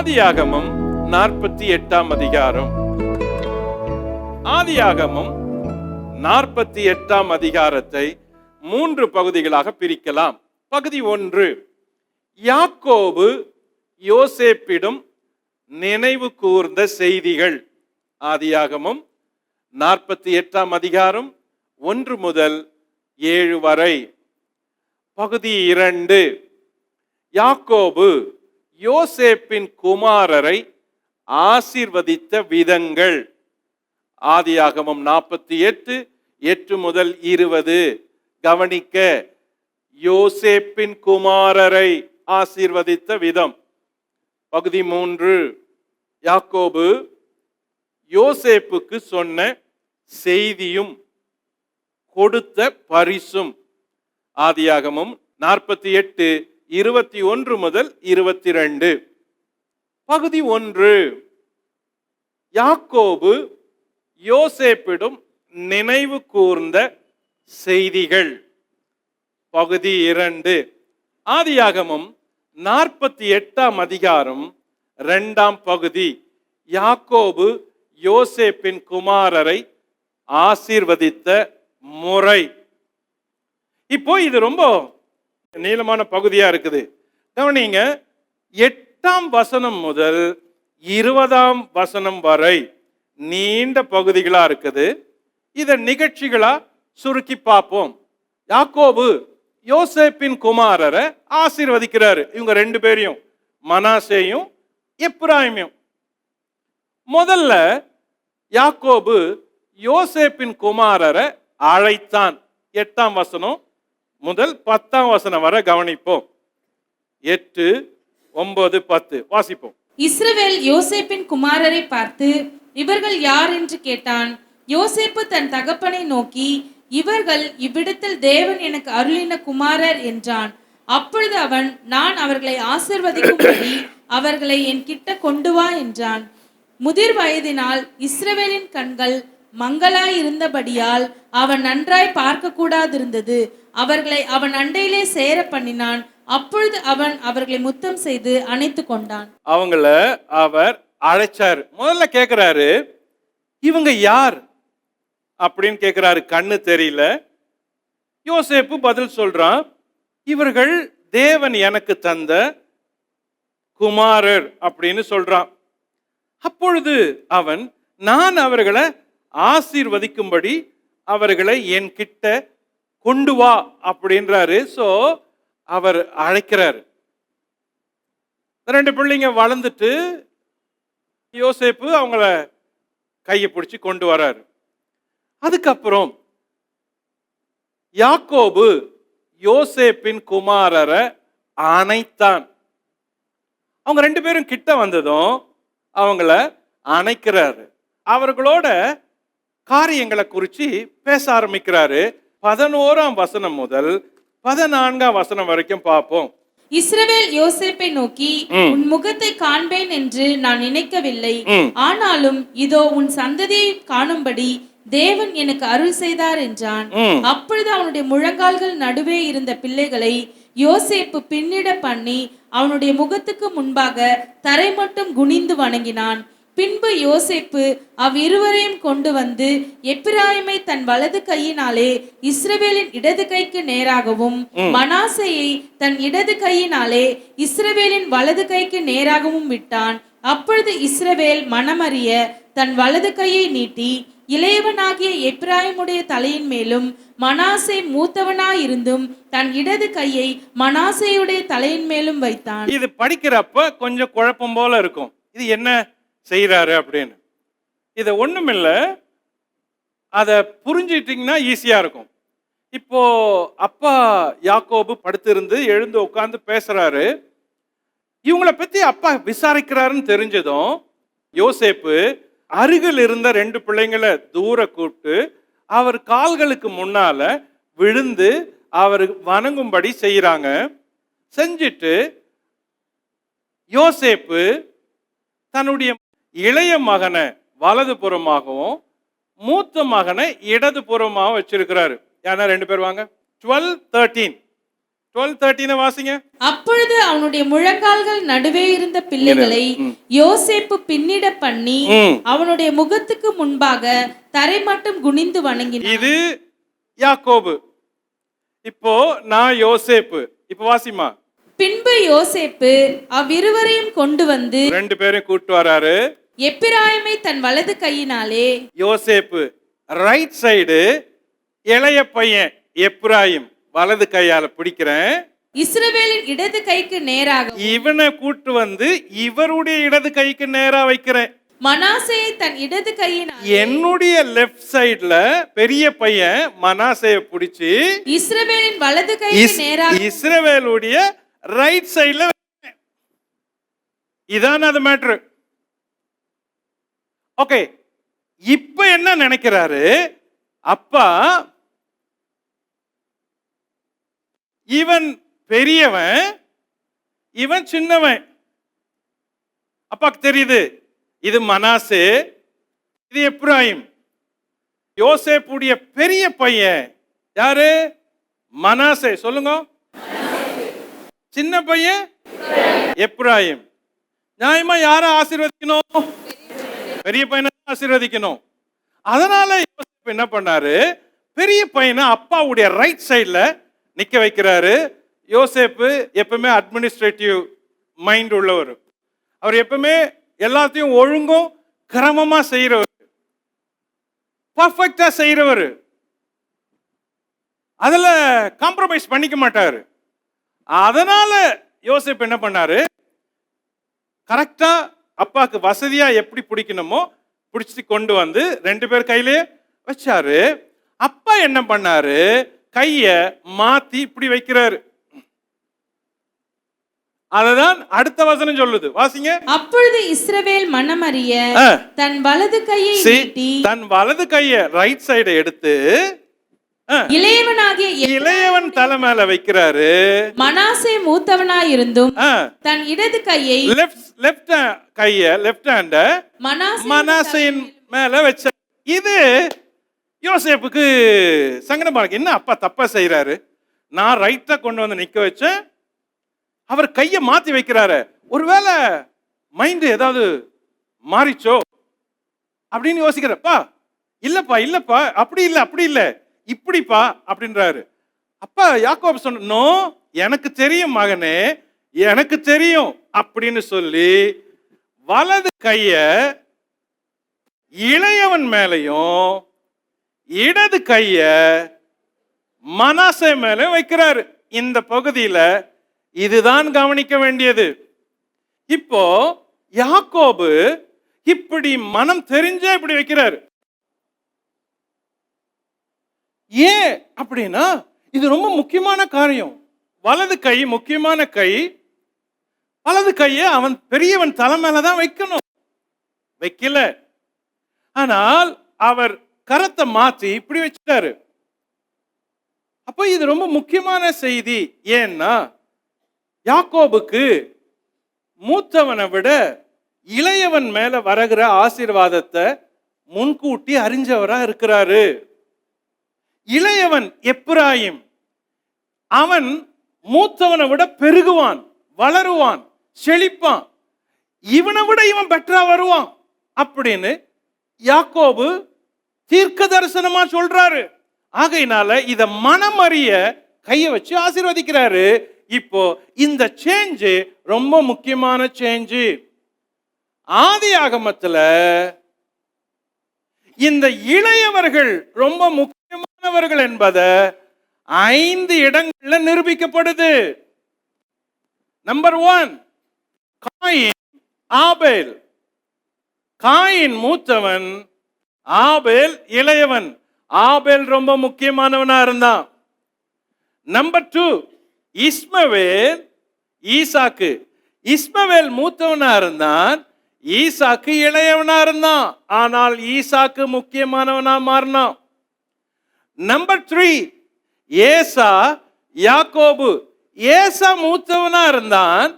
ஆதியாகமம் 48ஆம் அதிகாரம். ஆதியாகமம் 48ஆம் அதிகாரத்தை 3 பகுதிகளாக பிரிக்கலாம். பகுதி 1, யாக்கோபு யோசேப்பிடம் நினைவு கூர்ந்த செய்திகள். ஆதியாகமம் 48ஆம் அதிகாரம் 1 முதல் 7 வரை. பகுதி 2, யாக்கோபு யோசேப்பின் குமாரரை ஆசீர்வதித்த விதங்கள். ஆதியாகமம் 48, 8 முதல் 20. கவனிக்க, யோசேப்பின் குமாரரை ஆசீர்வதித்த விதம். பகுதி 3, யாக்கோபு யோசேப்புக்கு சொன்ன செய்தியும் கொடுத்த பரிசும். ஆதியாகமம் 48, 21 முதல் 22. பகுதி 1, யாக்கோபு யோசேப்பிடம் நினைவு கூர்ந்த செய்திகள். பகுதி 2, ஆதியாகமம் 48ஆம் அதிகாரம் 2ஆம் பகுதி, யாக்கோபு யோசேப்பின் குமாரரை ஆசீர்வதித்த முறை. இப்போ இது ரொம்ப நீளமான பகுதியா இருக்குது. கவனிங்க, 8ஆம் வசனம் முதல் 20ஆம் வசனம் வரை நீண்ட பகுதிகளா இருக்குது. இத நிகழ்ச்சிகளா சுருக்கி பார்ப்போம். யாக்கோபு யோசேப்பின் குமாரரை ஆசீர்வதிக்கிறாரு. இவங்க 2 பேரையும், மனாசேயும் எப்பிராயீமையும். முதல்ல யாக்கோபு யோசேப்பின் குமாரரை அழைத்தான். 8ஆம் வசனம் முதல் 10ஆம் வசனம் வரை கவனிப்போம். 8, 9, 10 வாசிப்போம். இஸ்ரவேல் யோசேப்பின் குமாரரை பார்த்து, இவர்கள் யார் என்று கேட்டான். யோசேப்பு தன் தகப்பனை நோக்கி, இவர்கள் இவ்விடத்தில் தேவன் எனக்கு அருளின குமாரர் என்றான். அப்பொழுது அவன், நான் அவர்களை ஆசீர்வதிக்கும்படி அவர்களை என் கிட்ட கொண்டு வா என்றான். முதிர் வயதினால் இஸ்ரவேலின் கண்கள் மங்களாய் இருந்தபடியால் அவன் நன்றாய் பார்க்க கூடாதிருந்தது. அவர்களை அவன் அண்டையிலே சேர பண்ணினான். அப்பொழுது அவன் அவர்களை முத்தம் செய்து அணைத்து கொண்டான். அவங்கள அவர் அழைச்சாரு. முதல்ல கேட்கிறாரு, இவங்க யார் அப்படின்னு கேட்கிறாரு. கண்ணு தெரியல. யோசேப்பு பதில் சொல்றான், இவர்கள் தேவன் எனக்கு தந்த குமாரர் அப்படின்னு சொல்றான். அப்பொழுது அவன், நான் அவர்களை ஆசீர்வதிக்கும்படி அவர்களை என் கிட்ட கொண்டு வா அப்படின்றாரு. சோ அவர் அழைக்கிறாரு. 2 பிள்ளைங்க வளர்ந்துட்டு யோசேப்பு அவங்கள கையை பிடிச்சி கொண்டு வராரு. அதுக்கப்புறம் யாக்கோபு யோசேப்பின் குமாரரை அணைத்தான். அவங்க 2 பேரும் கிட்ட வந்ததும் அவங்கள அணைக்கிறாரு. அவர்களோட காரியங்களை குறித்து பேச ஆரம்பிக்கிறாரு. 11ஆம் வசனம் முதல் 14ஆம் வசனம் வரைக்கும் பார்ப்போம். இஸ்ரவேல் யோசேப்பை நோக்கி, உன் முகத்தை காண்பேன் என்று நான் நினைக்கவில்லை. ஆனாலும் இதோ உன் சந்ததியை காணும்படி தேவன் எனக்கு அருள் செய்தார் என்றான். அப்பொழுது அவனுடைய முழங்கால்கள் நடுவே இருந்த பிள்ளைகளை யோசேப்பு பின்னிட பண்ணி அவனுடைய முகத்துக்கு முன்பாக தரை மட்டும் குனிந்து வணங்கினான். பின்பு யோசேப்பு அவ்விருவரையும் கொண்டு வந்து எப்பிராயீமை தன் வலது கையினாலே இஸ்ரவேலின் இடது கைக்கு நேராகவும், மனாசேயை தன் இடது கையினாலே இஸ்ரவேலின் வலது கைக்கு நேராகவும் விட்டான். அப்பொழுது இஸ்ரவேல் மனமறிய தன் வலது கையை நீட்டி இளையவனாகிய எப்பிராயீமுடைய தலையின் மேலும், மனாசே மூத்தவனாயிருந்தும் தன் இடது கையை மனாசேயுடைய தலையின் மேலும் வைத்தான். இது படிக்கிறப்ப கொஞ்சம் குழப்பம் போல இருக்கும். இது என்ன செய்யறாரு அப்படின்னு. இது ஒண்ணுமில்ல, அதை புரிஞ்சுக்கிட்டீங்கன்னா ஈஸியா இருக்கும். இப்போ அப்பா யாக்கோபு படுத்திருந்து எழுந்து உட்கார்ந்து பேசுறாரு. இவங்களை பத்தி அப்பா விசாரிக்கிறாருன்னு தெரிஞ்சதும் யோசேப்பு அருகில் இருந்த 2 பிள்ளைங்களை தூர கூப்பிட்டு அவர் கால்களுக்கு முன்னால விழுந்து அவர் வணங்கும்படி செய்யறாங்க. செஞ்சிட்டு யோசேப்பு தன்னுடைய இளைய மகனை வலது புறமாகவும் மூத்த மகனை இடது புறமாகவும் வச்சிருக்கிறாரு. யாரா 2 பேர் வாங்க. 12, 13 12:13 வாசிங்க. அப்பொழுது அவனுடைய முழங்கால்கள் நடுவே இருந்த பிள்ளைகளை யோசேப்பு பின்னிட பண்ணி அவனுடைய முகத்துக்கு முன்பாக தரை மட்டும் குனிந்து வணங்கினான். இது யாக்கோபு. இப்போ நான் யோசேப்பு. இப்போ வாசிமா. பின்பு யோசேப்பு அவ்விருவரையும் கொண்டு வந்து 2 பேரையும் கூட்டு வராரு. எப்பிராயீமை தன் வலது கையினாலே, யோசேப்பு ரைட் சைடு, இளைய பையன் எப்ராயிம் வலது கையால பிடிக்கிறேன். இஸ்ரவேலின் இடது கைக்கு நேராக இவனை கூட்டு வந்து இவருடைய இடது கைக்கு நேரா வைக்கிறேன். மனாசேயை தன் இடது கையினாலே, என்னுடைய லெஃப்ட் சைடுல பெரிய பையன் மனாசேயை பிடிச்சி இஸ்ரவேலின் வலது கைக்கு நேராக இஸ்ரவேலுடைய ரைட் சைடுல. இதான் அது மேட்ரு. ஓகே, இப்ப என்ன நினைக்கிறாரு அப்பா? இவன் பெரியவன், இவன் சின்னவன். அப்பாக்கு தெரியுது இது மனாசே, இது எப்ராயிம். யோசேப்புடைய பெரிய பையன் யாரு? மனாசே. சொல்லுங்க. சின்ன பையன் எப்ராயிம். நியாயமா யாரை ஆசீர்வதிக்கணும்? பெரிய பையனை ஆசீர்வதிக்கணும். அதனால யோசேப்பு என்ன பண்ணாரு? பெரிய பையனை அப்பாவுடைய ரைட் சைடுல நிக்க வைக்கிறாரு. யோசேப்பு எப்பவுமே அட்மினிஸ்ட்ரேட்டிவ் மைண்ட் உள்ளவர். அவர் எப்பவுமே எல்லாத்தையும் ஒழுங்கும் கிரமமா செய்யறவர், பர்ஃபெக்டா செய்யறவர். அதுல காம்ப்ரமைஸ் பண்ணிக்க மாட்டாரு. அதனால யோசேப்பு என்ன பண்ணாரு? கரெக்டா அப்பாக்கு வசதியா எப்படி பிடிக்கணுமோ பிடிச்சிட்டு கொண்டு வந்து 2 பேர் கையிலே வச்சாரு. அப்பா என்ன பண்ணாரு? கைய மாத்தி இப்படி வைக்கிறாரு. அததான் அடுத்த வசனம் சொல்லுது. வாசிங்க. அப்பொழுது இஸ்ரவேல் மனமறிய தன் வலது கையை நீட்டி, தன் வலது கைய ரைட் சைடு எடுத்து இளையவன் தலை மேல வைக்கிறாரு. மனாசே மூத்தவனாய் இருந்தும் தன் இடது கையை லெஃப்ட் ஹேண்ட மனாசேயின் மேல வச்ச. இது யோசேப்புக்கு சங்கடமா இருக்கு. என்ன அப்பா தப்பா செய்யறாரு? நான் ரைட்டா கொண்டு வந்து நிக்க வச்சேன், அவர் கைய மாத்தி வைக்கிறாரு. ஒருவேளை மைண்ட் ஏதாவது மாறிச்சோ அப்படின்னு யோசிக்கிறப்பா. இல்லப்பா அப்படி இல்ல இப்படிப்பா அப்படின்றாரு. அப்பா யாக்கோபு சொன்னோ, எனக்கு தெரியும் மகனே, எனக்கு தெரியும் அப்படின்னு சொல்லி வலது கைய இளையவன் மேலையும் இடது கைய மனாசே மேல வைக்கிறாரு. இந்த பகுதியில இதுதான் கவனிக்க வேண்டியது. இப்போ யாக்கோபு இப்படி மனம் தெரிஞ்சே இப்படி வைக்கிறாரு. ஏன் அப்படின்னா இது ரொம்ப முக்கியமான காரியம். வலது கை முக்கியமான கை. வலது கையை அவன் பெரியவன் தலை மேலதான் வைக்கணும், வைக்கல. ஆனால் அவர் கரத்தை மாத்தி இப்படி வச்சிட்டாரு. அப்ப இது ரொம்ப முக்கியமான செய்தி. ஏன்னா யாக்கோபுக்கு மூத்தவனை விட இளையவன் மேல வருகிற ஆசீர்வாதத்தை முன்கூட்டி அறிஞ்சவரா இருக்கிறாரு. இளையவன் எப்ராயிம், அவன் மூத்தவனை விட பெருகுவான், வளருவான், செழிப்பான், இவனை விட இவன் பெட்டரா வருவான் அப்படின்னு யாக்கோபு தீர்க்க தரிசனமா சொல்றாரு. ஆகையினால இத மனமறிய கைய வச்சு ஆசீர்வதிக்கிறாரு. இப்போ இந்த சேஞ்ச் ரொம்ப முக்கியமான சேஞ்ச். ஆதியாகமத்துல இந்த இளையவர்கள் ரொம்ப முக்கியமானவர்கள் என்பதை 5 இடங்கள்ல நிரூபிக்கப்படுது. நம்பர் 1, காயின், ஆபேல். காயின் மூத்தவன், ஆபேல் இளையவன். ஆபேல் ரொம்ப முக்கியமானவனா இருந்தான். நம்பர் 2, இஸ்மவேல், ஈசாக்கு. இஸ்மவேல் மூத்தவனா இருந்தான், ஈசாக்கு இளையவனா இருந்தான். ஆனால் ஈசாக்கு முக்கியமானவனா மாறினான். நம்பர் 3, ஏசா, யாக்கோபு. ஏசா மூத்தவனா இருந்தான்,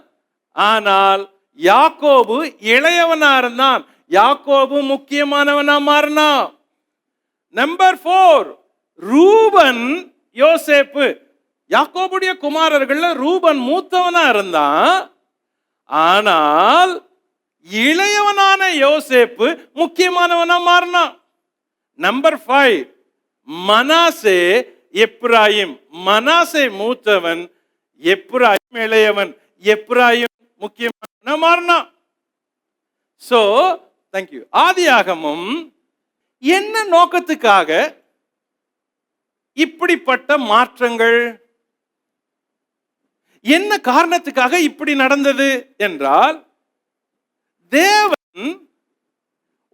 ஆனால் யாக்கோபு இளையவனா இருந்தான். யாக்கோபு முக்கியமானவனா மாறினான். நம்பர் 4, ரூபன், யோசேப்பு. யாக்கோபுடைய குமாரர்கள்ல ரூபன் மூத்தவனா இருந்தான். ஆனால் இளையவனான யோசேப்பு முக்கியமானவனா மாறினான். நம்பர் 5 மனாசே எப்ராயிம். மனாசே மூத்தவன், எப்ராயிம் இளையவன். எப்ராயிம் முக்கியமான மாறினான். So thank you. ஆதியாகமம் என்ன நோக்கத்துக்காக இப்படிப்பட்ட மாற்றங்கள், என்ன காரணத்துக்காக இப்படி நடந்தது என்றால், தேவன்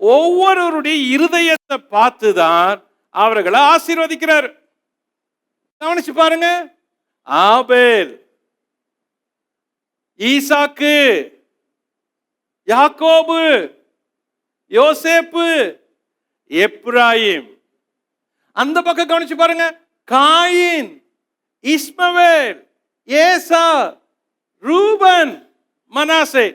ஒவ்வொருவருடைய இருதயத்தை பார்த்துதான் அவர்களை ஆசீர்வதிக்கிறார். கவனிச்சு பாருங்க. ஆபேல், ஈசாக்கு, யாக்கோபு, யோசேப்பு, எப்ராயிம். அந்த பக்கம் கவனிச்சு பாருங்க. காயின், இஸ்மவேல், ஏசா, ரூபன், மனாசே.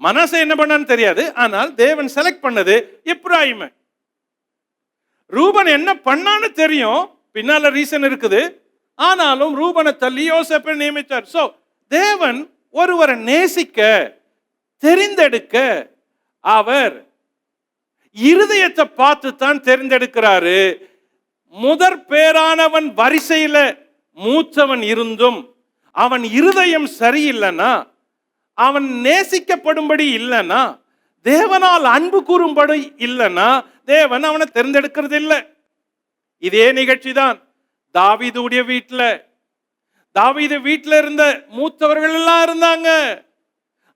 மனாசே என்ன பண்ணான்னு தெரியாது, ஆனால் தேவன் செலக்ட் பண்ணது எப்ராயிம். ரூபன் என்ன பண்ணான்னு தெரியும், பின்னால ரீசன் இருக்குது. ஆனாலும் ரூபனை தள்ளி யோசேப்பை நியமித்தார். சோ தேவன் ஒருவரை நேசிக்க, தெரிந்தெடுக்க அவர் இருதயத்தை பார்த்து தான் தெரிந்தெடுக்கிறாரு. முதற் பேரானவன் வரிசையில மூத்தவன் இருந்தும் அவன் இருதயம் சரியில்லைன்னா, அவன் நேசிக்கப்படும்படி இல்லைன்னா, தேவனால் அன்பு கூறும்படி இல்லைன்னா, தேவன் அவனை தெரிந்தெடுக்கிறது இல்லை. இதே நிகழ்ச்சி தான் தாவீதுடைய வீட்டில். தாவீது வீட்டில் இருந்த மூத்தவர்கள் எல்லாம் இருந்தாங்க.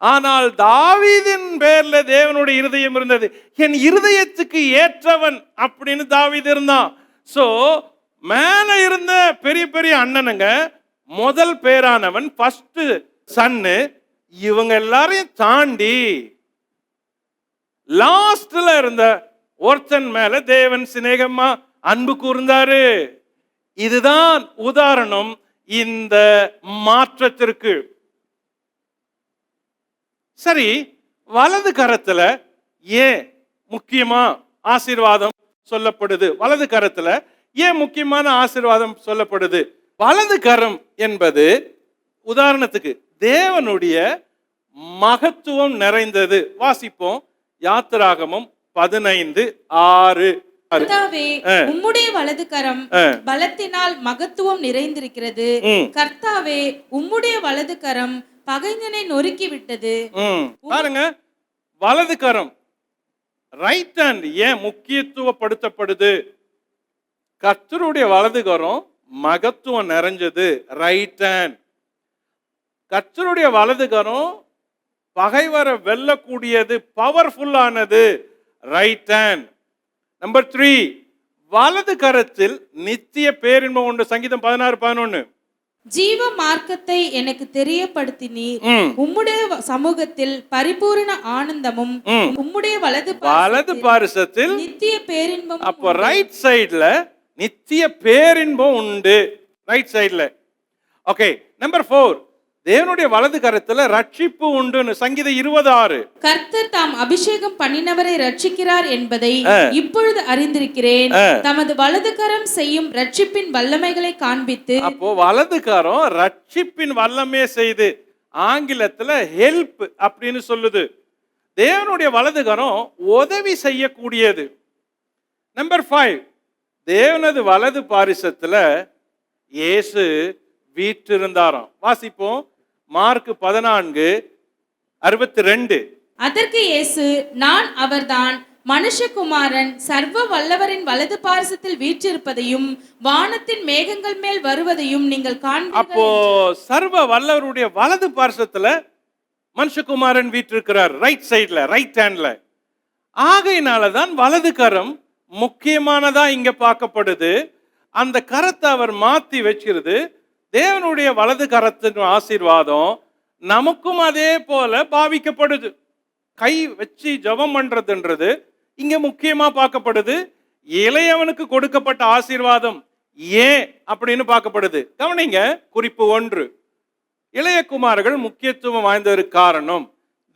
ஆனால் தாவீதின் பேர்ல தேவனுடைய இருதயம் இருந்தது. என் இருதயத்துக்கு ஏற்றவன் அப்படின்னு தாவீது இருந்தான். சோ மேல இருந்த பெரிய பெரிய அண்ணனுங்க, முதல் பேரானவன், ஃபர்ஸ்ட் சன்னு, இவங்க எல்லாரையும் தாண்டி லாஸ்ட்ல இருந்த ஒருத்தன் மேல தேவன் சிநேகமா அன்பு கூர்ந்தாரு. இதுதான் உதாரணம் இந்த மாற்றத்திற்கு. சரி, வலது கரத்துல ஏன் முக்கியமா ஆசீர்வாதம் சொல்லப்படுது? வலது கரத்துல ஏன் முக்கியமான ஆசீர்வாதம் சொல்லப்படுது? வலது கரம் என்பது உதாரணத்துக்கு தேவனுடைய மகத்துவம் நிறைந்தது. வாசிப்போம், யாத்திராகமம் 15:6. கர்த்தாவே, உம்முடைய வலது கரம் பலத்தினால் மகத்துவம் நிறைந்திருக்கிறது. கர்த்தாவே, உம்முடைய வலது கரம் பகைஞனை நொறுக்கி விட்டது. பாருங்க, வலது கரம், ரைட் ஹேண்ட் ஏன் முக்கியத்துவப்படுத்தப்படுது? கர்த்தருடைய வலது கரம் மகத்துவம் நிறைஞ்சது, ரைட் ஹேண்ட். கர்த்தருடைய வலது கரம் பகைவரை வெல்லக்கூடியது, பவர்ஃபுல்லானது, ரைட் ஹேண்ட். நம்பர் 3, வலது கரத்தில் நித்திய பேரின்பம் உண்டு. சங்கீதம் 16:11. ஜீவ மார்க்கத்தை எனக்கு தெரியப்படுத்தினீர். உம்முடைய சமூகத்தில் பரிபூரண ஆனந்தமும் உம்முடைய வலது பாரிசத்தில் நித்திய பேரின்பம். அப்போ ரைட் சைடுல நித்திய பேரின்பம் உண்டு, ரைட் சைடுல. ஓகே. நம்பர் 4, தேவனுடைய வலது கரத்துல ரட்சிப்பு உண்டு. சங்கீதம் 20:6. கர்த்தர் தாம் அபிஷேகம் பண்ணினவரை ரட்சிக்கிறார் என்பதை இப்பொழுது அறிந்திருக்கிறேன். தமது வலது கரம் செய்யும் ரட்சிப்பின் வல்லமைகளை காண்பித்து. அப்போ வலது கரம் ரட்சிப்பின் வல்லமே செய்து, ஆங்கிலத்துல ஹெல்ப் அப்படின்னு சொல்லுது. தேவனுடைய வலது கரம் உதவி செய்யக்கூடியது. நம்பர் 5, தேவனது வலது பாரிசத்துல இயேசு வீற்றிருந்தாராம். வாசிப்போம், மார்க் 14:62. அதற்கு இயேசு, நான் அவர்தான், மனுஷகுமாரன் சர்வ வல்லவரின் வலது பாரிசத்தில் வீற்றிருப்பதையும் வானத்தின் மேகங்கள் மேல் வருவதையும் நீங்கள் காண்பீர்கள். அப்போ சர்வ வல்லவருடைய வலது பாரிசத்துல மனுஷகுமாரன் வீற்றிருக்கிறார், ரைட் சைடுல, ரைட் ஹேண்ட்ல. ஆகையினாலதான் வலது கரம் முக்கியமானதா இங்க பார்க்கப்படுது. அந்த கரத்தை அவர் மாத்தி வச்சிருது. தேவனுடைய வலது கரத்தின் ஆசீர்வாதம் நமக்கும் அதே போல பாவிக்கப்படுது. கை வச்சு ஜெபம் பண்றதுன்றது இங்க முக்கியமா பார்க்கப்படுது. இளையவனுக்கு கொடுக்கப்பட்ட ஆசீர்வாதம் ஏன் அப்படின்னு பார்க்கப்படுது. கவனிங்க, குறிப்பு 1, இளைய குமாரர்கள் முக்கியத்துவம் வாய்ந்ததற்கு காரணம்,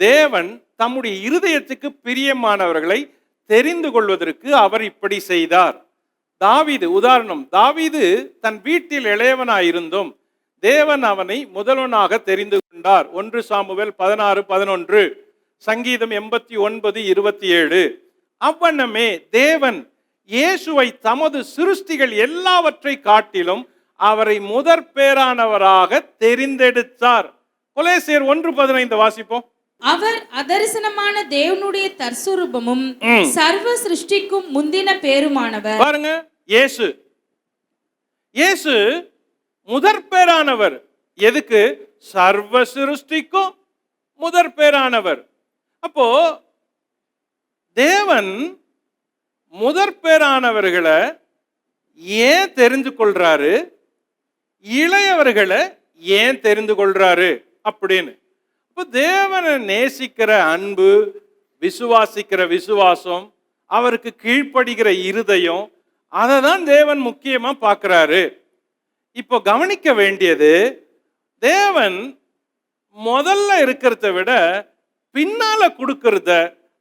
தேவன் தம்முடைய இருதயத்துக்கு பிரியமானவர்களை தெரிந்து கொள்வதற்கு அவர் இப்படி செய்தார். தாவீது உதாரணம், தாவீது தன் வீட்டில் இளையவனாயிருந்தும் தேவன் அவனை முதல்வனாக தெரிந்து கொண்டார். 1 சாமுவேல் 16:11, சங்கீதம் 89:27. அவ்வண்ணமே தேவன் இயேசுவை தமது சிருஷ்டிகள் எல்லாவற்றை காட்டிலும் அவரை முதற் பேரானவராக தெரிந்தெடுத்தார். கொலோசியர் 1:15 வாசிப்போம். அவர் அதரிசனமான தேவனுடைய தற்சுரூபமும் சர்வ சிருஷ்டிக்கும் முந்தின பேருமானவர். பாருங்க, இயேசு முதற் பேரானவர். எதுக்கு? சர்வ சிருஷ்டிக்கும் முதற் பேரானவர். அப்போ தேவன் முதற் பேரானவர்களை ஏன் தெரிந்து கொள்றாரு, இளையவர்களை ஏன் தெரிந்து கொள்றாரு அப்படின்னு. இப்போ தேவனை நேசிக்கிற அன்பு, விசுவாசிக்கிற விசுவாசம், அவருக்கு கீழ்ப்படுகிற இருதயம், அதை தான் தேவன் முக்கியமா பார்க்கிறாரு. இப்போ கவனிக்க வேண்டியது, தேவன் முதல்ல இருக்கிறத விட பின்னால கொடுக்கறத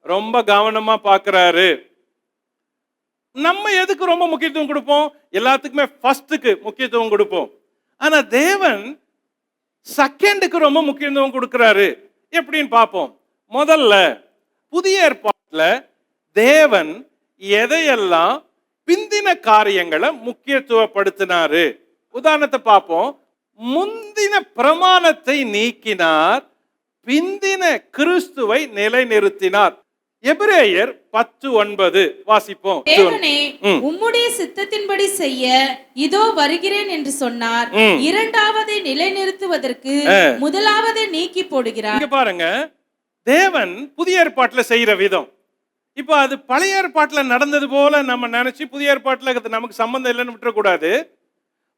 ரொம்ப கவனமா பார்க்கிறாரு. நம்ம எதுக்கு ரொம்ப முக்கியத்துவம் கொடுப்போம்? எல்லாத்துக்குமே ஃபர்ஸ்டுக்கு முக்கியத்துவம் கொடுப்போம். ஆனா தேவன் செகண்டுக்கு ரொம்ப முக்கியத்துவம் கொடுக்கிறாரு. எப்படின்னு பார்ப்போம். முதல்ல புதிய ஏற்பாட்டுல தேவன் எதையெல்லாம் பிந்தின காரியங்களை முக்கியத்துவப்படுத்தினாரு. உதாரணத்தை பார்ப்போம். முந்தின பிரமாணத்தை நீக்கினார், பிந்தின கிறிஸ்துவை நிலைநிறுத்தினார். எபிரேயர் 10:9 வாசிப்போம். தேவனே உம்முடைய சித்தத்தின்படி செய்ய இதோ வருகிறேன் என்று சொன்னார். இரண்டாவதை நிலைநிறுத்துவதற்கு முதலாவதை நீக்கி போடுகிறார். இங்க பாருங்க, தேவன் புதிய ஏற்பாட்டுல செய்யற விதம். இப்போ அது பழைய ஏற்பாட்டுல நடந்தது போல நம்ம நினைச்சு புதிய ஏற்பாட்டுல நமக்கு சம்பந்தம் இல்லைன்னு விட்டுறக்கூடாது.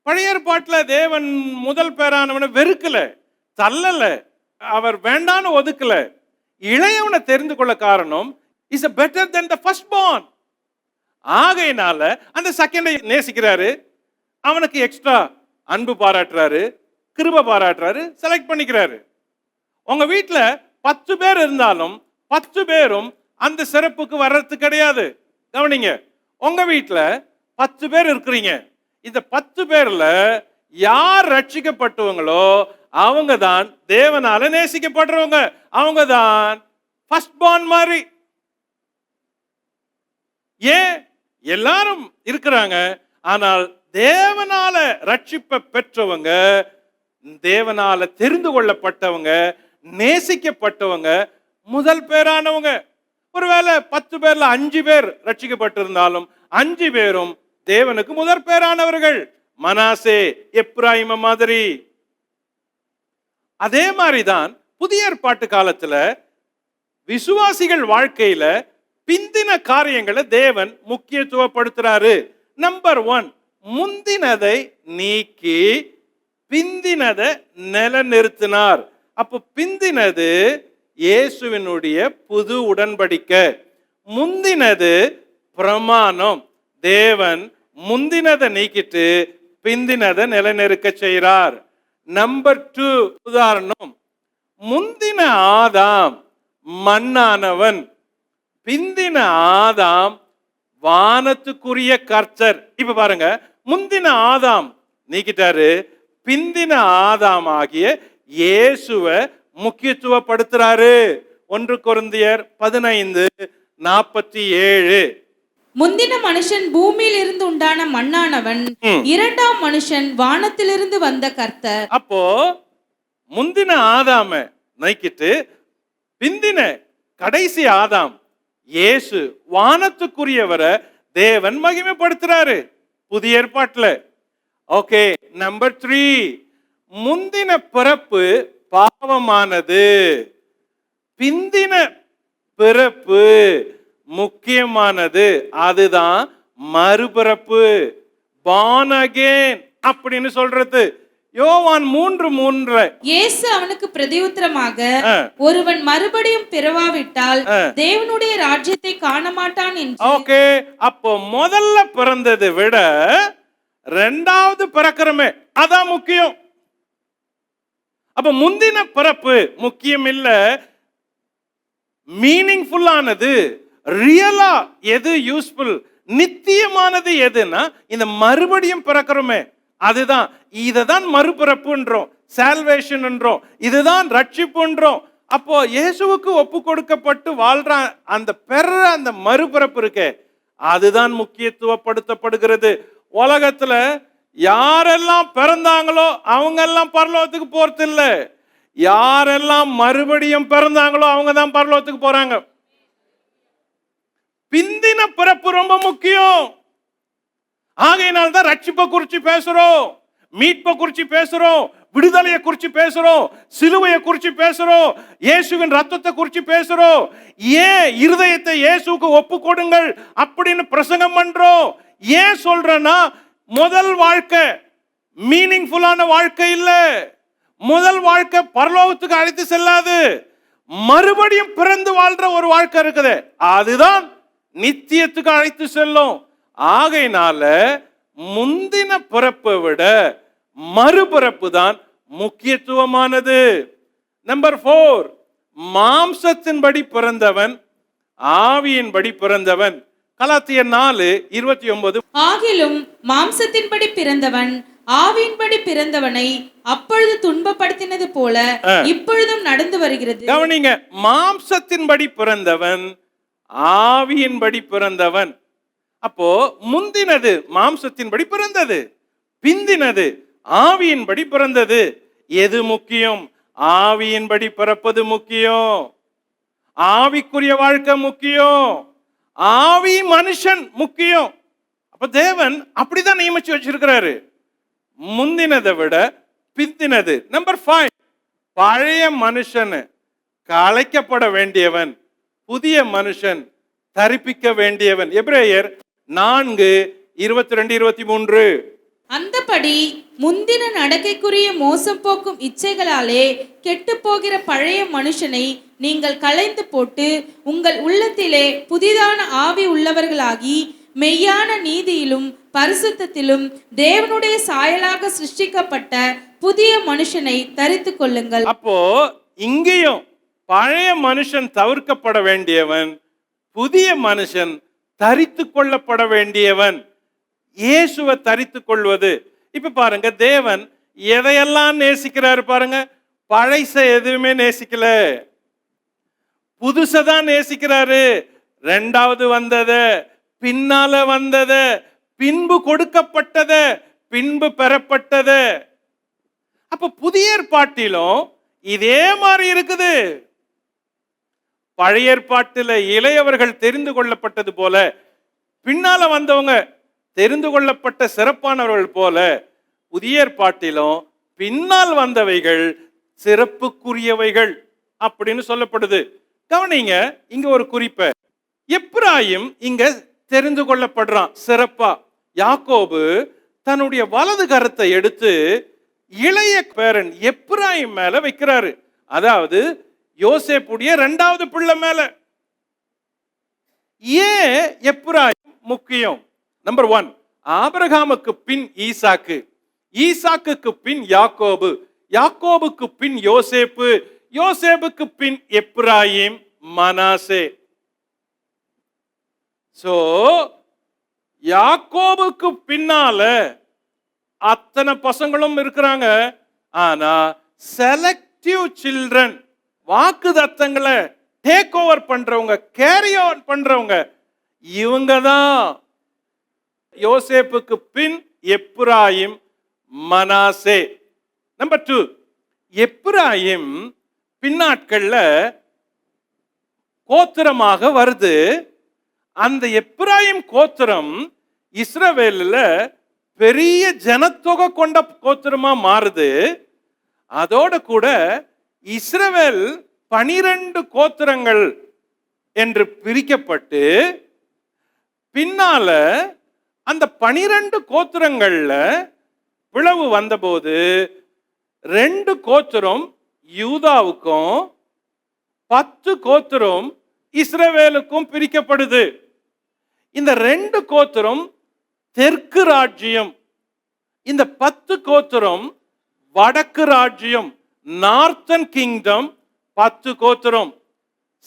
பழைய ஏற்பாட்டுல தேவன் முதல் பேரானவனை வெறுக்கல, தள்ளல, அவர் வேண்டான்னு ஒதுக்கல. இளையவனை தெரிந்து கொள்ள காரணம், is a better than the first born. ஆகையினால அந்த செகண்டை நேசிக்கிறாரு, அவனுக்கு எக்ஸ்ட்ரா அன்பு பாராட்டுறாரு, கிருபை பாராட்டுறாரு, செலக்ட் பண்ணிக்கிறாரு. உங்க வீட்டுல 10 பேர் இருந்தாலும் 10 பேரும் அந்த சிறப்புக்கு வர்றது கிடையாது. கவனிங்க, உங்க வீட்டுல 10 பேர் இருக்கிறீங்க. இந்த 10 பேர்ல யார் ரட்சிக்கப்பட்டவங்களோ அவங்க தான் தேவனால நேசிக்கப்படுறவங்க. அவங்க தான் ஃபர்ஸ்ட் பார்ன் மாதிரி. ஏன் எல்லாரும் இருக்கிறாங்க, ஆனால் தேவனால ரட்சிப்பை பெற்றவங்க, தேவனால தெரிந்து கொள்ளப்பட்டவங்க, நேசிக்கப்பட்டவங்க, முதல் பேரானவங்க. ஒருவேளை 10 பேர்ல 5 பேர் ரட்சிக்கப்பட்டிருந்தாலும் 5 பேரும் தேவனுக்கு முதற் பேரானவர்கள். மனாசே, எப்ராயிம் மாதிரி. அதே மாதிரிதான் புதிய ஏற்பாட்டு காலத்துல விசுவாசிகள் வாழ்க்கையில பிந்தின காரியங்களை தேவன் முக்கியத்துவப்படுத்துறாரு. நம்பர் 1, முந்தினதை நீக்கி பிந்தினதை நிலைநிறுத்தினார். அப்போ பிந்தினது இயேசுவினுடைய புது உடன்படிக்கை, முந்தினது பிரமாணம். தேவன் முந்தினதை நீக்கிட்டு பிந்தினதை நிலைநிறுக்க செய்கிறார். நம்பர் 2 உதாரணம், முந்தின ஆதாம் மண்ணானவன், பிந்தின ஆதாம் வானத்துக்குரிய கர்த்தர். இப்ப பாருங்க, முந்தின ஆதாம் நீக்கிட்டாரு, பிந்தின ஆதாம் ஆகிய இயேசுவை முக்கியத்துவப்படுத்துறாரு. 1 கொரிந்தியர் 15:47. முந்தின மனுஷன் பூமியில் இருந்து உண்டான மண்ணானவன், இரண்டாம் மனுஷன் வானத்திலிருந்து வந்த கர்த்தர். அப்போ முந்தின ஆதாம நீக்கிட்டு பிந்தின கடைசி ஆதாம் இயேசு வானத்துக்குரியவரை தேவன் மகிமைப்படுத்துறாரு புதிய ஏற்பாட்டுல. ஓகே, நம்பர் 3, முந்தின பிறப்பு பாவமானது, பிந்தின பிறப்பு முக்கியமானது. அதுதான் மறுபிறப்பு, born again அப்படின்னு சொல்றது. யோவான் 3:3. இயேசு அவனுக்கு பிரதியுத்தரமாக, ஒருவன் மறுபடியும் பிறவாவிட்டால் தேவனுடைய ராஜ்யத்தை காண மாட்டான் என்று. ஓகே, அப்போ முதல்ல பிறந்ததை விட ரெண்டாவது பிறக்கிறமே அதான் முக்கியம். அப்ப முந்தின பிறப்பு முக்கியம் இல்ல, மீனிங்ஃபுல்லானது, ரியலா எது யூஸ்ஃபுல், நித்தியமானது எதுன்னா இந்த மறுபடியும் பிறக்கிறோமே அதுதான். இததான் மறுபிறப்புன்றோம், சால்வேஷன் என்றோம், இதுதான் ரட்சிப்புன்றோம். அப்போ இயேசுவுக்கு ஒப்பு கொடுக்கப்பட்டு வாழ்ற அந்த அந்த மறுபிறப்பு இருக்கே அதுதான் முக்கியத்துவப்படுத்தப்படுகிறது. உலகத்துல யாரெல்லாம் பிறந்தாங்களோ அவங்க எல்லாம் பரலோகத்துக்கு போறது இல்ல, யாரெல்லாம் மறுபடியும் பிறந்தாங்களோ அவங்க தான் பரலோகத்துக்கு போறாங்க. பிந்தின பிறப்பு ரொம்ப முக்கியம். ஆகையினால்தான் ரட்சிப்பை குறிச்சு பேசுறோம், மீட்பை குறிச்சு பேசுறோம், விடுதலையை குறிச்சு பேசுறோம், சிலுவையை குறிச்சு பேசுறோம், இயேசுவின் ரத்தத்தை குறிச்சு பேசுறோம். ஏன் இருதயத்தை இயேசுவுக்கு ஒப்பு கொடுங்கள் அப்படின்னு பிரசங்கம் பண்றோம். ஏன் சொல்றேன்னா முதல் வாழ்க்கை மீனிங்ஃபுல்லான வாழ்க்கை இல்ல, முதல் வாழ்க்கை பரலோகத்துக்கு அழைத்து செல்லாது. மறுபடியும் பிறந்து வாழ்ற ஒரு வாழ்க்கை இருக்குது, அதுதான் நித்தியத்துக்கு அழைத்து செல்லும். ஆகையினால முந்தின பிறப்பை விட மறுபிறப்பு தான் முக்கியத்துவமானது. நம்பர் 4, மாம்சத்தின்படி பிறந்தவன் ஆவியின்படி பிறந்தவன். கலாத்தியர் 4:29. ஆகிலும் மாம்சத்தின்படி பிறந்தவன் ஆவியின்படி பிறந்தவனை அப்பொழுது துன்பப்படுத்தினது போல இப்பொழுதும் நடந்து வருகிறது. கவனிங்க, மாம்சத்தின்படி பிறந்தவன் ஆவியின்படி பிறந்தவன். அப்போ முந்தினது மாம்சத்தின்படி பிறந்தது, பிந்தினது ஆவியின்படி பிறந்தது. எது முக்கியம்? ஆவியின்படி பிறப்பது முக்கியம், ஆவிக்குரிய வாழ்க்கை முக்கியம், ஆவி மனுஷன் முக்கியம். அப்ப தேவன் அப்படிதான் நியமிச்சு வச்சிருக்கிறாரு, முந்தினதை விட பிந்தினது. நம்பர் 5, பழைய மனுஷன் கலைக்கப்பட வேண்டியவன், புதிய மனுஷன் தரிப்பிக்க வேண்டியவன். எபிரேயர் 4:22-23. அந்தபடி முந்தின நடக்கைக்குரிய மோசம் போக்கும் இச்சைகளாலே கெட்டு போகிற பழைய மனுஷனை நீங்கள் களைந்து போட்டு உங்கள் உள்ளத்திலே புதிதான ஆவி உள்ளவர்களாகி மெய்யான நீதியிலும் பரிசுத்தத்திலும் தேவனுடைய சாயலாக சிருஷ்டிக்கப்பட்ட புதிய மனுஷனை தரித்து கொள்ளுங்கள். அப்போ இங்கேயும் பழைய மனுஷன் தவிர்க்கப்பட வேண்டியவன், புதிய மனுஷன் தரித்து கொள்ளப்பட வேண்டியவன். இயேசுவை தரித்து கொள்வது. இப்ப பாருங்க, தேவன் எதையெல்லாம் நேசிக்கிறாரு பாருங்க. பழைச எதுவுமே நேசிக்கல, புதுசதான் நேசிக்கிறாரு. ரெண்டாவது வந்தத, பின்னால வந்தத, பின்பு கொடுக்கப்பட்டத, பின்பு பெறப்பட்டத. அப்ப புதிய ஏற்பாட்டிலும் இதே மாதிரி இருக்குது. பழைய ஏற்பாட்டில் இளையவர்கள் தெரிந்து கொள்ளப்பட்டது போல, பின்னால வந்தவங்க தெரிந்து கொள்ளப்பட்ட சிறப்பானவர்கள் போல, புதிய ஏற்பாட்டிலும் பின்னால் வந்தவைகள் சிறப்புக்குரியவைகள் அப்படின்னு சொல்லப்படுது. கவனிங்க, இங்க ஒரு குறிப்பை, எப்ராயிம் இங்க தெரிந்து கொள்ளப்படுறான் சிறப்பா. யாக்கோபு தன்னுடைய வலது கரத்தை எடுத்து இளைய பேரன் எப்ராயிம் மேல வைக்கிறாரு, அதாவது யோசேப்புடைய 2வது பிள்ளை மேல. ஏன் எப்ராயிம் முக்கியம்? நம்பர் 1, ஆபிரகாமுக்கு பின் ஈசாக்கு, ஈசாக்குக்கு பின் யாக்கோபு, யாக்கோபுக்கு பின் யோசேப்பு, யோசேப்புக்கு பின் எப்ராயிம், மனாசே. சோ யாக்கோபுக்கு பின்னால அத்தனை பசங்களும் இருக்கிறாங்க. ஆனா செலக்டிவ் சில்ட்ரன், வாக்கு தத்தங்களை டேக் ஓவர் பண்றவங்க, கேரி ஆன் பண்றவங்க, இவங்க தான். யோசேப்புக்கு பின் எப்ராயிம், மனாசே. நம்பர் 2, எப்ராயிம் பின்னாட்கள்ல கோத்திரமாக வருது. அந்த எப்ராயிம் கோத்திரம் இஸ்ரவேல்ல பெரிய ஜனத்தொகை கொண்ட கோத்திரமா மாறுது. அதோட கூட இஸ்ரவேல் 12 கோத்திரங்கள் என்று பிரிக்கப்பட்டு, பின்னால அந்த 12 கோத்திரங்கள்ல பிளவு வந்தபோது 2 கோத்திரம் யூதாவுக்கும் 10 கோத்திரம் இஸ்ரவேலுக்கும் பிரிக்கப்படுது. இந்த 2 கோத்திரம் தெற்கு ராஜ்யம், இந்த 10 கோத்திரம் வடக்கு ராஜ்யம், நார்த்தன் கிங்டம் 10 கோத்திரம்,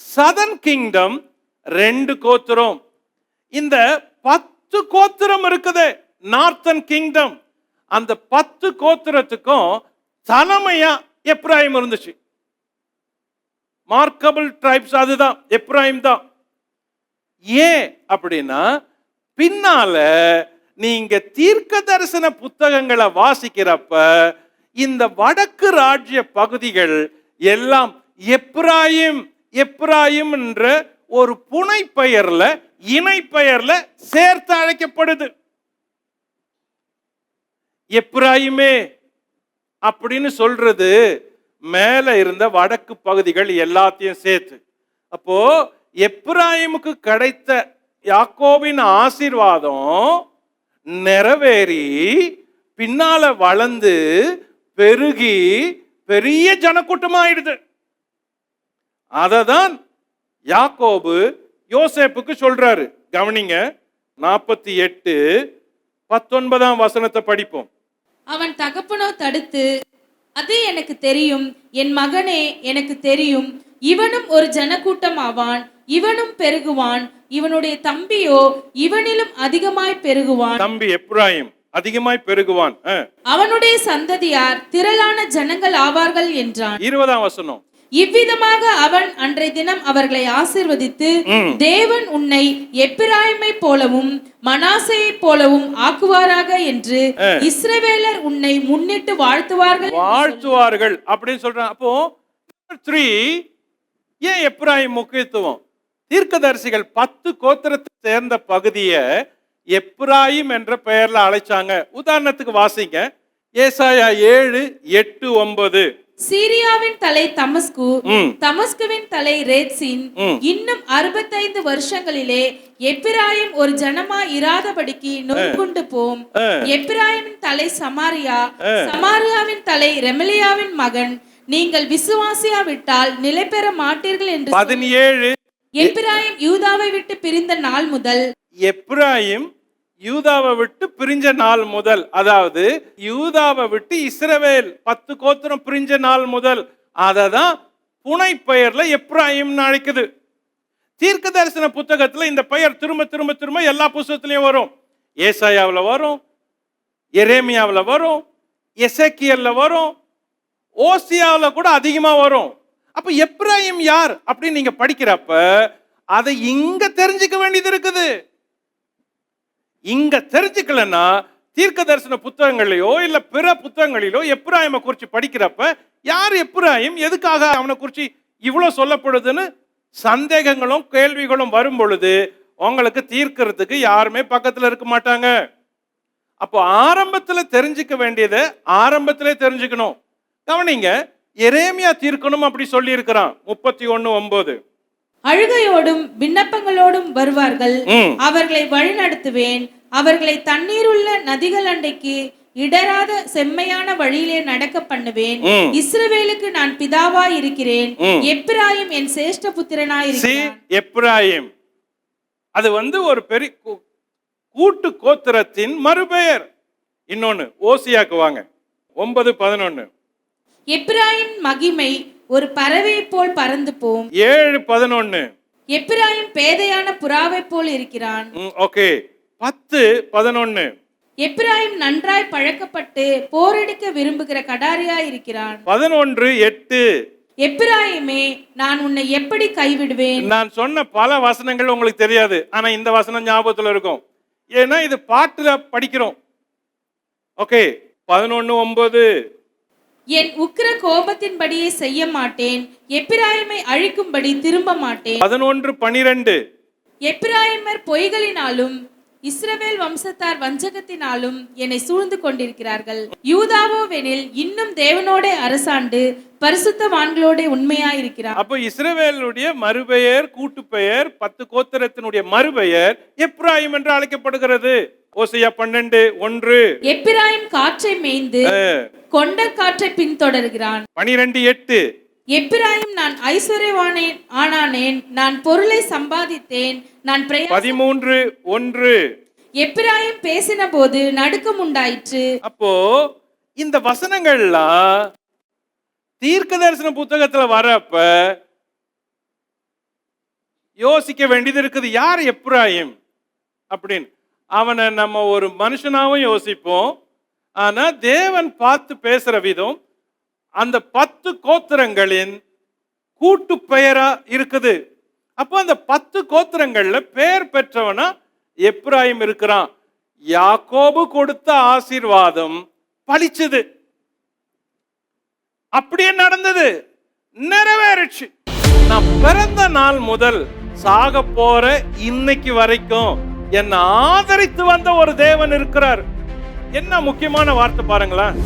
சதர்ன் கிங்டம் 2 கோத்திரம். இந்த 10 10 கோத்திரம் இருக்குது, நார்த்தன் கிங்டம். அந்த 10 கோத்திரத்துக்கும் தலைமையா எப்ராயிம் இருந்துச்சு. மார்க்கபிள் ட்ரைப்ஸ் அதுதான், எப்ராயிம் தான். ஏன் அப்படின்னா, பின்னால நீங்க தீர்க்க தரிசன புத்தகங்களை வாசிக்கிறப்ப இந்த வடக்கு ராஜ்ய பகுதிகள் எல்லாம் எப்ராயிம் எப்ராயிம் என்ற ஒரு புனை பெயர்ல, இணை பெயர்ல சேர்த்து அழைக்கப்படுது. எப்ராயிமே அப்படின்னு சொல்றது மேல இருந்த வடக்கு பகுதிகள் எல்லாத்தையும் சேர்த்து. அப்போ எப்ராயிமுக்கு கிடைத்த யாக்கோபின் ஆசீர்வாதம் நிறைவேறி பின்னால வளர்ந்து பெருகி பெரிய ஜனக்கூட்டமாயிடுது. அததான் யாக்கோபு யோசேப்புக்கு சொல்றாரு. கவனிங்க, 48:19 படிப்போம். அவன் தகப்பனோ தடுத்து, அது எனக்கு தெரியும், என் மகனே எனக்கு தெரியும், இவனும் ஒரு ஜனக்கூட்டம் ஆவான், இவனும் பெருகுவான், இவனுடைய தம்பியோ இவனிலும் அதிகமாய் பெருகுவான். தம்பி எப்ராயிம் அதிகமாய் பெருகுவான், அவனுடைய சந்ததியார் திரளான ஜனங்கள் ஆவார்கள் என்றான். 20 இவ்விதமாக அவன் அன்றைய தினம் அவர்களை ஆசீர்வதித்து, தேவன் உன்னை எப்பிராயிமை போலவும் மனாசேயை போலவும் ஆக்குவாராக என்று இஸ்ரவேலர் உன்னை முன்னிட்டு வாழ்த்துவார்கள் அப்படின்னு சொல்றான். அப்போ 3 ஏன் எப்ராயிம் முக்கியத்துவம்? தீர்க்கதரிசிகள் 10 கோத்திரத்தை சேர்ந்த பகுதியை எப்ராயிம் என்ற பெயர்ல அழைச்சாங்க. உதாரணத்துக்கு வாசிங்க, ஏசாயா 7:8-9. சீரியாவின் தலை தமஸ்கு, தமஸ்குவின் தலை ரேத்சின், இன்னும் 65 வருஷங்களிலே எப்பிராயிம் ஒரு ஜனமா இராதபடிக்கு நொறுங்குண்டு போம். எப்பிராயிமின் தலை சமாரியா, சமாரியாவின் தலை ரெமலியாவின் மகன், நீங்கள் விசுவாசியாவிட்டால் நிலை பெற மாட்டீர்கள் என்று. 17 எப்பிராயிம் யூதாவை விட்டு பிரிந்த நாள் முதல், எப்ராயிம் யூதாவை விட்டு பிரிஞ்ச நாள் முதல், அதாவது யூதாவை விட்டு இஸ்ரவேல் 10 கோத்திரம் பிரிஞ்ச நாள் முதல், அததான் புனை பெயர்ல எப்ராயிம் அழைக்குது. தீர்க்க தரிசன புத்தகத்துல இந்த பெயர் திரும்ப திரும்ப திரும்ப எல்லா புத்தகத்திலையும் வரும். ஏசாயாவில் வரும், எரேமியாவில் வரும், எசேக்கியல்ல வரும், ஓசியாவில் கூட அதிகமா வரும். அப்ப எப்ராயிம் யார் அப்படின்னு நீங்க படிக்கிறப்ப அதை இங்க தெரிஞ்சுக்க வேண்டியது இருக்குது. இங்க தெரிஞ்சுக்கலன்னா தீர்க்க தரிசன புத்தகங்களிலோ இல்ல பிற புத்தகங்களிலோ எப்ராயிமை குறித்து படிக்கிறப்ப யார் எப்ராயிம், எதுக்காக அவனை குறித்து இவ்வளவு சொல்லப்படுதுன்னு சந்தேகங்களும் கேள்விகளும் வரும் பொழுது உங்களுக்கு தீர்க்கிறதுக்கு யாருமே பக்கத்துல இருக்க மாட்டாங்க. அப்போ ஆரம்பத்துல தெரிஞ்சுக்க வேண்டியதை ஆரம்பத்திலே தெரிஞ்சுக்கணும். கவனிங்க, எரேமியா தீர்க்கணும் அப்படி சொல்லி இருக்கிறான். 31:9. அழுகையோடும் விண்ணப்பங்களோடும் வருவார்கள், அவர்களை வழிநடத்துவேன், அவர்களை தண்ணீருள்ள நதிகள் அண்டைக்கு இடராத செம்மையான வழியிலே நடக்க பண்ணுவேன். இஸ்ரவேலுக்கு நான் பிதாவாய் இருக்கிறேன், எப்பிராயிம் என் சேஷ்ட புத்திரனாய் இருக்கிறான். எப்பிராயிம் அது ஒரு பெரிய கூட்டு கோத்திரத்தின் மறுபெயர். இன்னொன்னு ஓசியாக்கு வாங்க, 9:11. எப்பிராயிம் மகிமை ஒரு பறவை போல் பறந்து போம். 7:11. எப்பிராயிம் பேதையான புறாவை போல் இருக்கிறான். ஓகே. 10:11. எப்பிராயிம் நன்றாய் பழக்கப்பட்டு போரடிக்க விரும்புகிற கடாரியாய் இருக்கிறான். 11:8. எப்பிராயிமே, நான் உன்னை எப்படி கைவிடுவேன்? நான் சொன்ன பல வசனங்கள் உங்களுக்கு தெரியாது, ஆனா இந்த வசனம் ஞாபகத்துல இருக்கும். ஏன்னா இது பாட்டுல படிக்கிறோம். ஓகே. 11:9. என் உக்கிர கோபத்தின்படியே செய்ய மாட்டேன், எப்பிராயிமை அழிக்கும்படி திரும்ப மாட்டேன். 11:12. எப்பிராயிமர் பொய்களினாலும் இஸ்ரவேல் வம்சத்தார் வஞ்சகத்தினாலும் என்னை சூழ்ந்து கொண்டிருக்கிறார்கள். யூதாவோவெனில் இன்னும் தேவனோட அரசாண்டு பரிசுத்தவான்களோட உண்மையாயிருக்கிறார். அப்போ இஸ்ரவேலுடைய மறுபெயர், கூட்டு பெயர், 10 கோத்திரத்தினுடைய மறுபெயர் எப்ராயிம் என்று அழைக்கப்படுகிறது. ஓசியா 12:1. எப்பிராயிம் காற்றை மேய்ந்து கொண்ட காற்றை பின்தொடர்கிறான். 12:8. எப்பிராயிம், நான் ஐஸ்வர்யவானேன் ஆனானேன், நான் பொருளை சம்பாதித்தேன், நான் 13:1. எப்பிராயிம் பேசின போது நடுக்கம் உண்டாயிற்று. அப்போ இந்த வசனங்கள்லாம் தீர்க்க தரிசன புத்தகத்துல வரப்ப யோசிக்க வேண்டியது இருக்குது. யார் எப்ராயிம் அப்படின்னு? அவனை நம்ம ஒரு மனுஷனாவும் யோசிப்போம். ஆனா தேவன் பார்த்து பேசுற விதம் அந்த 10 கோத்திரங்களின் கூட்டு பெயரா இருக்குது. அப்போ அந்த 10 கோத்திரங்கள்ல பெயர் பெற்றவனா எப்ராயிம் இருக்கிறான். யாக்கோபு கொடுத்த ஆசீர்வாதம் பலிச்சது. அப்படியே நடந்தது, நிறைவேறிச்சு. நான் பிறந்த நாள் முதல் சாக போற இன்னைக்கு வரைக்கும் என்னை ஆதரித்து வந்த ஒரு தேவன் இருக்கிறார். என்ன முக்கியமான வார்த்தை பாருங்களேன்.